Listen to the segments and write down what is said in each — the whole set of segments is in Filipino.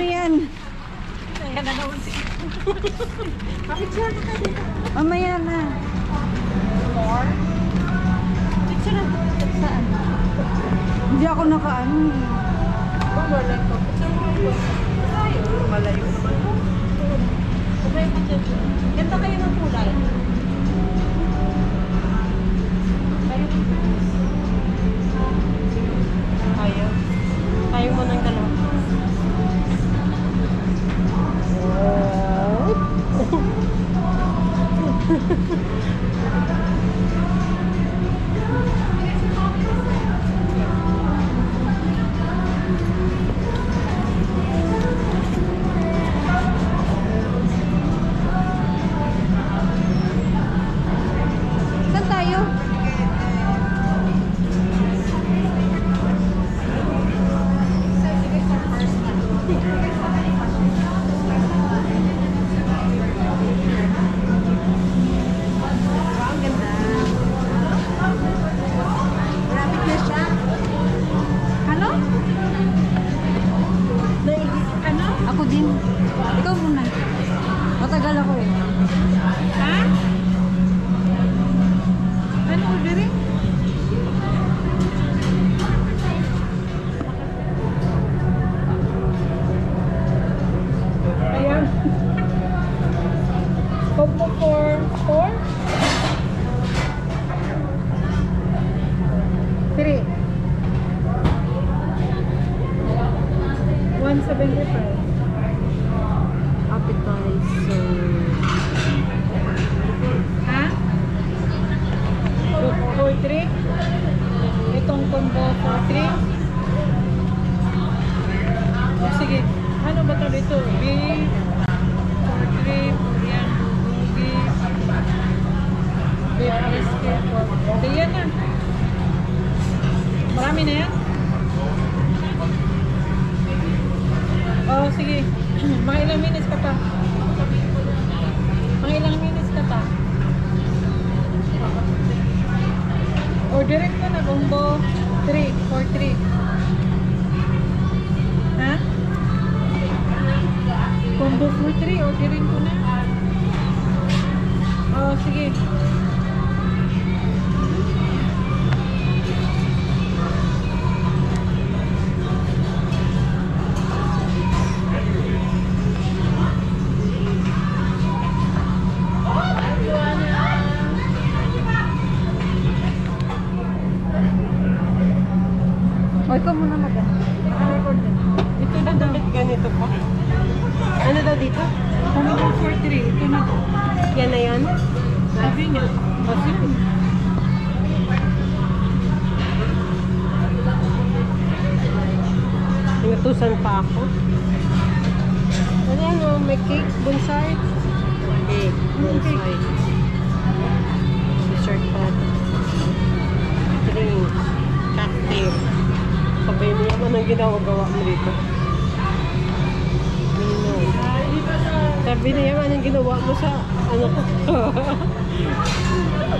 yan? Kaya na naman siya. Picture na ka dito. Mamaya na. More? Picture na. Saan? Hindi ako nakaano. Malay ko. Picture mo. Malayo naman. Okay, picture. Ganda kayo ng kulay. Ayaw. Ayaw mo ng dalawa. Saan tayo? Ako din. Ikaw muna. Matagal ako eh. Ha? Ano ordering? Ayan. Combo for 4? 3. 175. Appetizer. Ha? For 3? Itong combo for 3? O sige. Ano ba ito dito? Beef for 3. Korean beef. Beef brisket for... Okay, yan na. Marami na yan? Oh, sige. Mga ilang minutes ka pa? Mga ilang minutes ka pa? Orderin ko na combo 3 for 3. Ha? Combo for 3, orderin ko na. Oh, sige. O, ikaw muna mag-record din. Ito na daw. Ganito po. Ano daw dito? Combo for 3. Ito na po. Yan na yan? Sabi niya. O, sige. Inutusan pa ako. Ano yan o? May cake? Bonsai? Cake. Bonsai. Dessert pa. Drink. Cocktail. Sabay mo naman ang ginagawa mo dito. Sabi niya naman ang ginawa mo sa ano ko.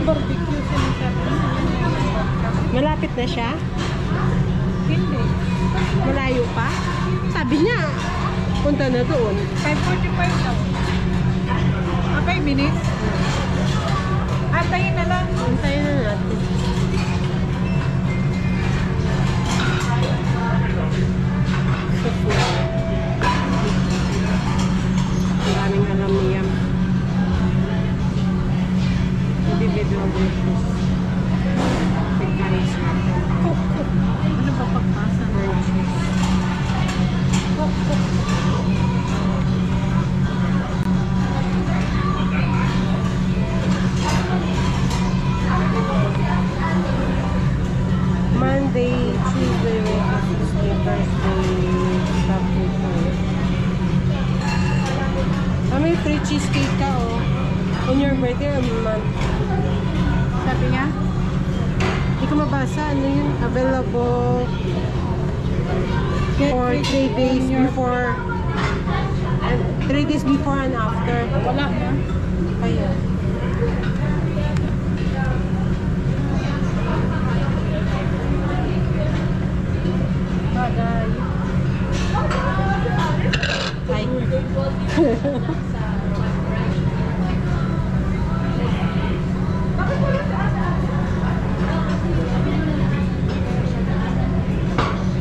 Barbecue sinasabi. Malapit na siya? Hindi. Malayo pa? Sabi niya, punta na doon. 5:45 daw. 5 minutes? Antayin na lang. Antayin na natin. Maraming alam niya. Individual dishes. Ano ba pagpasa? Monday, Tuesday, Wednesday, Thursday, Saturday. May free cheesecake ka, oh. On your birthday or month? Sabi niya? Hindi ko mabasa. Ano yun? Available for 3 days before and 3 days before and after. Wala na. Kaya. Bagay.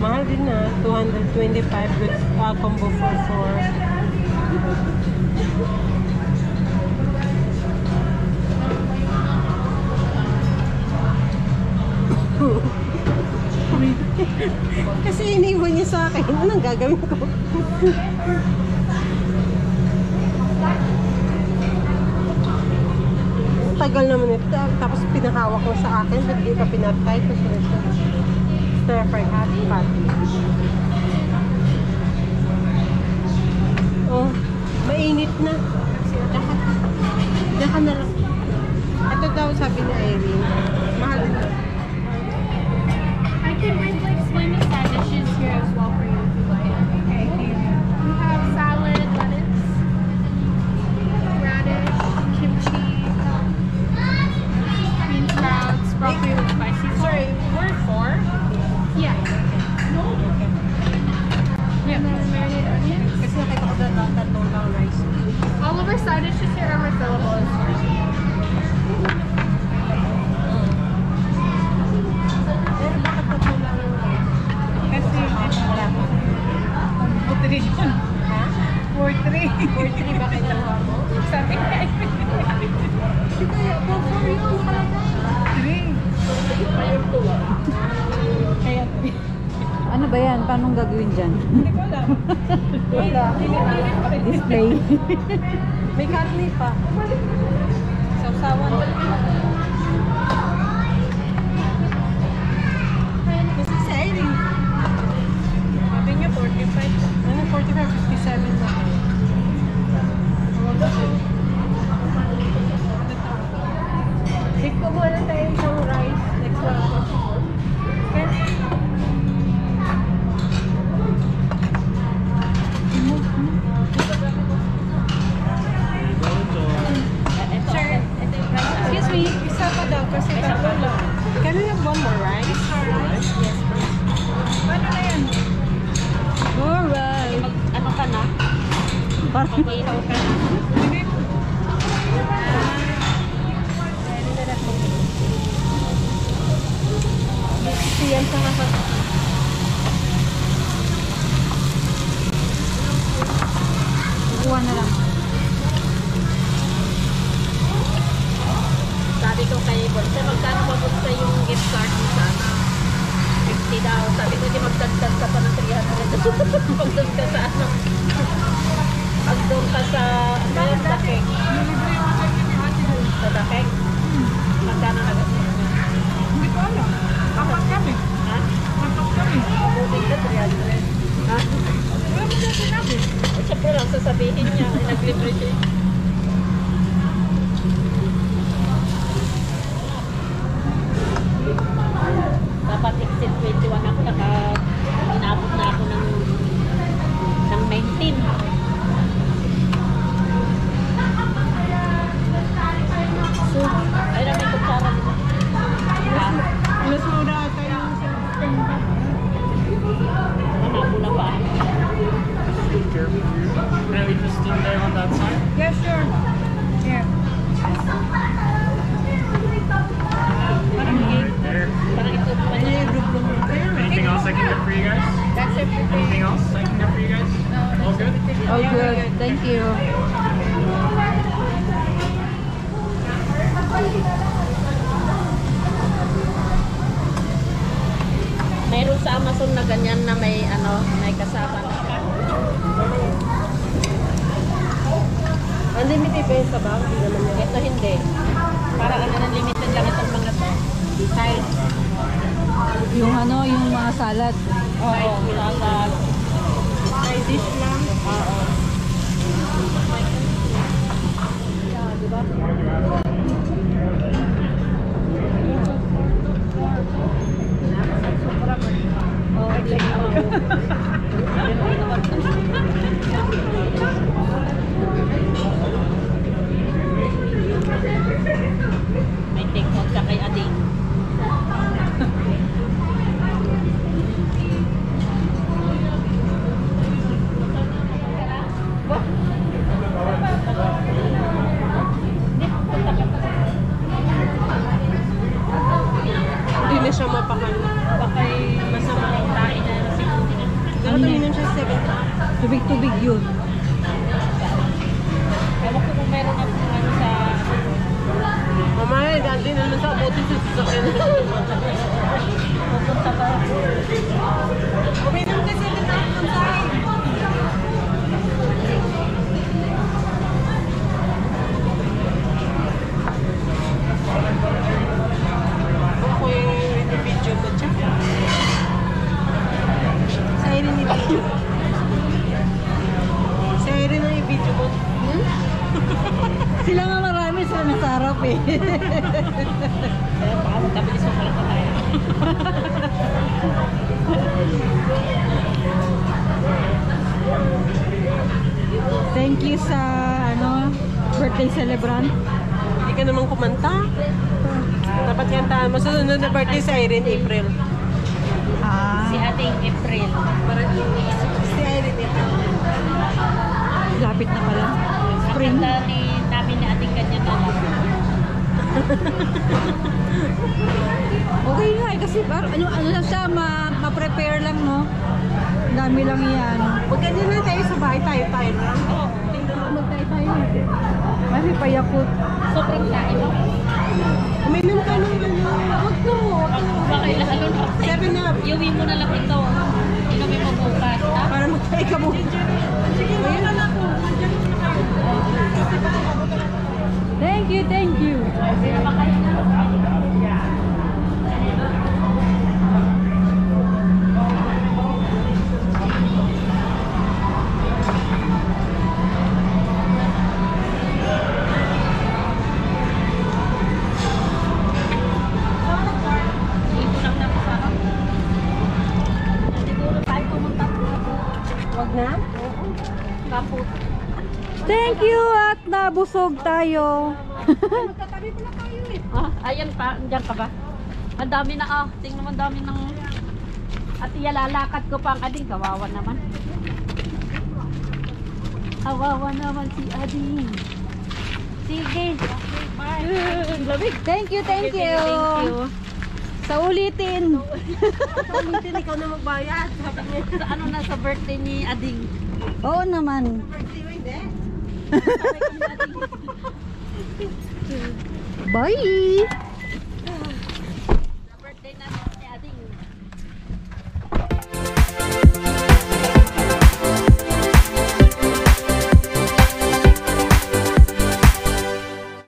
Mahal din na. 225 with combo for 4. Kasi iniwan niya sa akin. Anong gagawin ko? Tagal naman ito. Tapos pinahawak mo sa akin. Ba't di pa pinatay? Stir fry patty. Oh, mainit na. Diyan ka na lang. Ito daw sabi ni Irene. Mahal ito. I can bring like swing side dishes here as well for you if you like. Okay. We have salad, lettuce, radish, kimchi, bean sprouts, broccoli with spicy sauce. Sorry, we're 4? Yeah. Yeah. And then marinated onions. Kasi nakita ko doon lang tatlong lang rice. All of our side dishes here are refillable as well. Eh, bakit tatlong lang yung rice? Kasi Wala ko. nutrition. Ha? 4-3. 4-3 ba kailangan mo? Sabi ka. Hindi kaya, 4-4 yun, nakalagay. 3. Kaya, Ano ba yan? Paano gagawin dyan? hindi ko alam. Wala. Display. May karne pa. Sausawan. Kasi si Irene. Sabi niya 45. Ano, 45, 57 na. Ikaw muna tayo isang rice. Next one ako. Excuse me, isa pa daw kasi tatlo lang. Can we have one more rice? Yes, please. Paano na yan? Alright. Ano ka na? Mag-ihaw ka na. Siyan sa nga Kuha na lang. Sabi ko kay Bonsa, magkano ba Bonsa yung gift card mo sana? 50 daw. Sabi ko, di magdagdag ka pa ng 300. Pag doon ka sa ano? Pag doon ka sa Dakek. Sa Dakek? Magkano na kasi? Hindi ko alam. Apat kami. Ha? Apat kami. Buting ka 300. Ha? Wala mo kasi namin. Siyempre lang sasabihin niya, ay naglibre siya. Dapat exit 21 ako, inabot na ako ng 19. So, ay namin kutsara dito. Ha? mas mura ata yung Manabo na pa. Can I leave this thing there on that side? Yeah, sure. Yeah. Parang Right there. parang ito pa niya. Anything else I can get for you guys? That's everything. Anything else I can get for you guys? All good? Oh, good. Thank you. Mayroon sa Amazon na ganyan na may ano, may kasama na. unlimited ba yung sabaw? Hindi naman yan. Ito hindi. Para ano na limited lang itong mga to. Size. Yung ano, yung mga salad. Oo, salad. Side dish lang. Oo. Yeah, diba? Oh, like, may take-out ka kay Ading. Ewan ko kung meron ako ano sa... Mamaya, daan din naman sa abote sa sasakyan. Pupunta ka. Uminom kasi ng sa'yo. Ako yung video ko dyan. Sa Irene ni video. Sa Irene ang video ko. Sila nga marami, sila nasa harap eh. Kaya baka magkabilis mo pala pa tayo. Thank you sa birthday celebrant. Hindi ka naman kumanta. Dapat kantahan mo. Susunod na birthday sa Irene, April. Si ating April. Si Irene, April. Lapit na pala. Spring. Kanta namin ni ating kanya na lang. Okay nga eh, kasi ano lang siya, ma-prepare lang, no? Ang dami lang yan. Huwag ganyan na tayo sa bahay, tayo lang. Magtayo-tayo. Kasi payakot. Sobrang kain mo. Uminom ka ng Huwag to. Baka ilahalo na. 7 up. Iuwi mo na lang ito. Inumin mo bukas, ha? Para magtayo ka mo. Sige, ayun na ako. Thank you, thank you. Dito lang na kasama. Siguro tayo pumunta. Huwag na. Kaput. Thank you at nabusog tayo. Magkatabi pala tayo eh. Ah, ayan pa. Diyan ka ba? Ang dami na tingnan mo ang dami ng... At iyalalakad ko pa ang ading. Kawawa naman. Kawawa naman si ading. Sige. Lamig. Thank you, thank you. Thank you. Sa ulitin. Ulitin, ikaw na magbayad. Sabi niya. Sa ano na sa birthday ni ading. Oo naman. Birthday mo, hindi. Bye! Sa birthday na